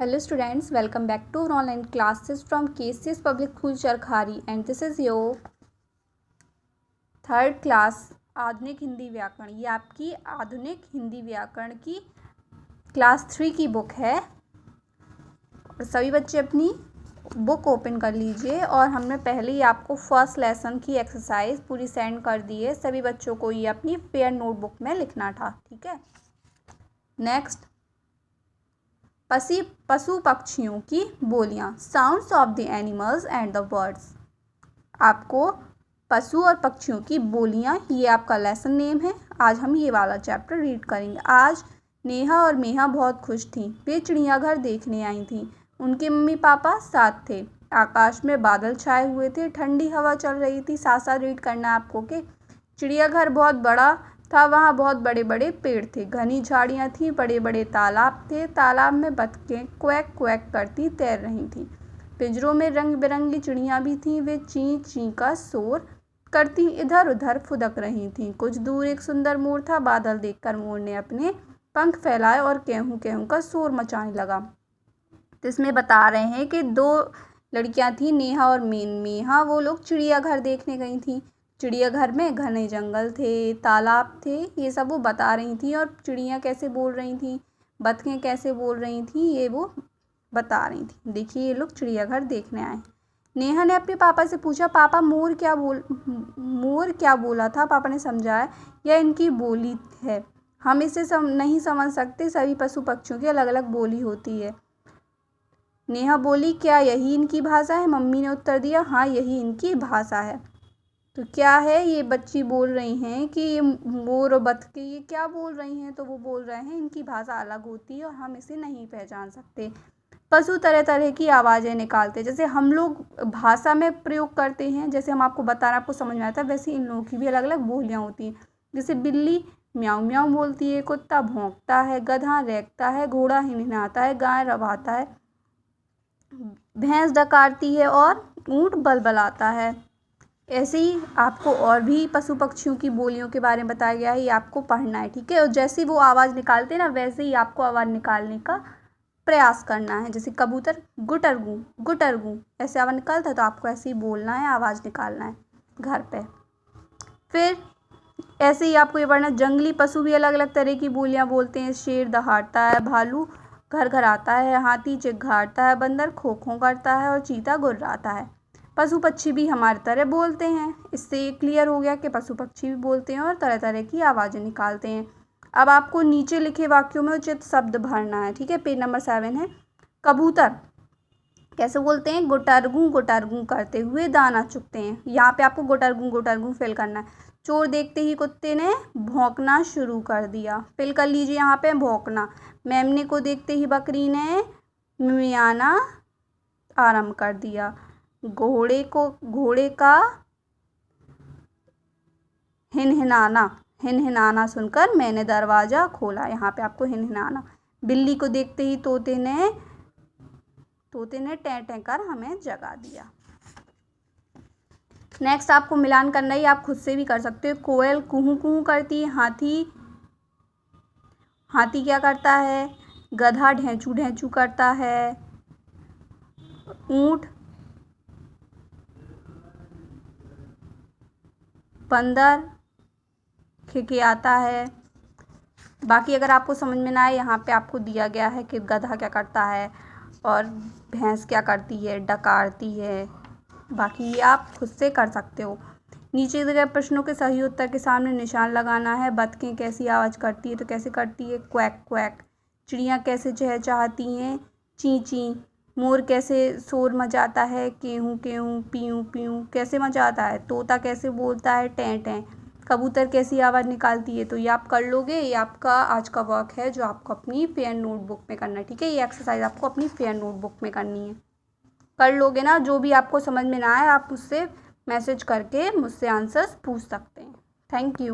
Hello students, welcome back to our online classes from KCS Public School Charkhari and this is your third class आधुनिक हिंदी व्याकरण। ये आपकी आधुनिक हिंदी व्याकरण की क्लास 3 की बुक है और सभी बच्चे अपनी बुक ओपन कर लीजिए। और हमने पहले ही आपको फर्स्ट लेसन की एक्सरसाइज पूरी सेंड कर दी है। सभी बच्चों को ये अपनी पेयर नोटबुक में लिखना था, ठीक है। नेक्स्ट, पशु पक्षियों की बोलियां, sounds of the animals and the words. आपको पशु और पक्षियों की बोलियां, ये आपका लेसन नेम है। आज हम ये वाला चैप्टर रीड करेंगे। आज नेहा और मेहा बहुत खुश थीं। वे चिड़ियाघर देखने आई थीं। उनके मम्मी पापा साथ थे। आकाश में बादल छाए हुए थे। ठंडी हवा चल रही थी। साथ साथ रीड करना है आपको कि चिड़ियाघर बहुत बड़ा था। वहाँ बहुत बड़े बड़े पेड़ थे, घनी झाड़ियाँ थीं, बड़े बड़े तालाब थे। तालाब में बतखें क्वैक क्वैक करती तैर रही थीं। पिंजरों में रंग बिरंगी चिड़ियाँ भी थीं। वे ची ची का शोर करती इधर उधर फुदक रही थीं। कुछ दूर एक सुंदर मोर था। बादल देखकर मोर ने अपने पंख फैलाए और केहू केहू का शोर मचाने लगा। तो इसमें बता रहे हैं कि दो लड़कियां थीं, नेहा और मेहा। वो लोग चिड़ियाघर देखने गई थीं। चिड़ियाघर में घने जंगल थे, तालाब थे, ये सब वो बता रही थी। और चिड़ियाँ कैसे बोल रही थी, बतखें कैसे बोल रही थी, ये वो बता रही थी। देखिए, ये लोग चिड़ियाघर देखने आए। नेहा ने अपने पापा से पूछा, पापा मोर क्या बोला था। पापा ने समझाया, यह इनकी बोली है, हम इसे नहीं समझ सकते। सभी पशु पक्षियों की अलग अलग बोली होती है। नेहा बोली, क्या यही इनकी भाषा है। मम्मी ने उत्तर दिया, हाँ यही इनकी भाषा है। तो क्या है, ये बच्ची बोल रही हैं कि ये मोर और बतखें ये क्या बोल रही हैं। तो वो बोल रहे हैं इनकी भाषा अलग होती है और हम इसे नहीं पहचान सकते। पशु तरह तरह की आवाज़ें निकालते, जैसे हम लोग भाषा में प्रयोग करते हैं, जैसे हम आपको बता रहे हैं, आपको समझ में आता है, वैसे इन लोगों की भी अलग अलग बोलियाँ होती हैं। जैसे बिल्ली म्याऊं म्याऊं बोलती है, कुत्ता भौंकता है, गधा रेंगता है, घोड़ा हिनहिनाता है, गाय रवाता है, भैंस डकारती है और ऊँट बलबलाता है। ऐसे ही आपको और भी पशु पक्षियों की बोलियों के बारे में बताया गया है, ये आपको पढ़ना है, ठीक है। और जैसे वो आवाज़ निकालते हैं ना, वैसे ही आपको आवाज़ निकालने का प्रयास करना है। जैसे कबूतर गुटरगू गुटरगू ऐसे आवाज़ निकालता है, तो आपको ऐसे ही बोलना है, आवाज़ निकालना है घर पे। फिर ऐसे ही आपको ये पढ़ना, जंगली पशु भी अलग अलग तरह की बोलियाँ बोलते हैं। शेर दहाड़ता है, भालू घर घर आता है, हाथी चिघाड़ता है, बंदर खो खो करता है और चीता गुर्राता है। पशु पक्षी भी हमारी तरह बोलते हैं। इससे क्लियर हो गया कि पशु पक्षी भी बोलते हैं और तरह तरह की आवाज़ें निकालते हैं। अब आपको नीचे लिखे वाक्यों में उचित शब्द भरना है, ठीक है। पेज नंबर 7 है। कबूतर कैसे बोलते हैं, गुटरगू करते हुए दाना चुगते हैं। यहाँ पे आपको गुटरगू फिल करना है। चोर देखते ही कुत्ते ने भौंकना शुरू कर दिया, फिल कर लीजिए यहाँ पे भौंकना। मेमने को देखते ही बकरी ने मियाना आरंभ कर दिया। घोड़े का हिनहिनाना सुनकर मैंने दरवाज़ा खोला। यहाँ पे आपको हिनहिनाना। बिल्ली को देखते ही तोते ने टें टें कर हमें जगा दिया। नेक्स्ट आपको मिलान करना ही, आप खुद से भी कर सकते हो। कोयल कुहू कुहू करती है। हाथी क्या करता है, गधा ढेंचू ढेंचू करता है। ऊँट बंदर खिखियाता है। बाकी अगर आपको समझ में ना आए, यहाँ पे आपको दिया गया है कि गधा क्या करता है और भैंस क्या करती है, डकारती है। बाकी ये आप खुद से कर सकते हो। नीचे दिए गए प्रश्नों के सही उत्तर के सामने निशान लगाना है। बतखें कैसी आवाज़ करती है, तो कैसे करती है, क्वैक क्वैक। चिड़ियाँ कैसे चहचहाती हैं, ची ची। मोर कैसे शोर मचाता है, केहू केहू पीऊँ पीऊँ कैसे मचाता है। तोता कैसे बोलता है, टें टें। कबूतर कैसी आवाज़ निकालती है। तो ये आप कर लोगे। ये आपका आज का वर्क है जो आपको अपनी फेयर नोटबुक में करना है, ठीक है। ये एक्सरसाइज आपको अपनी फेयर नोटबुक में करनी है। कर लोगे ना। जो भी आपको समझ में ना आए, आप उससे मैसेज करके मुझसे आंसर्स पूछ सकते हैं। Thank you.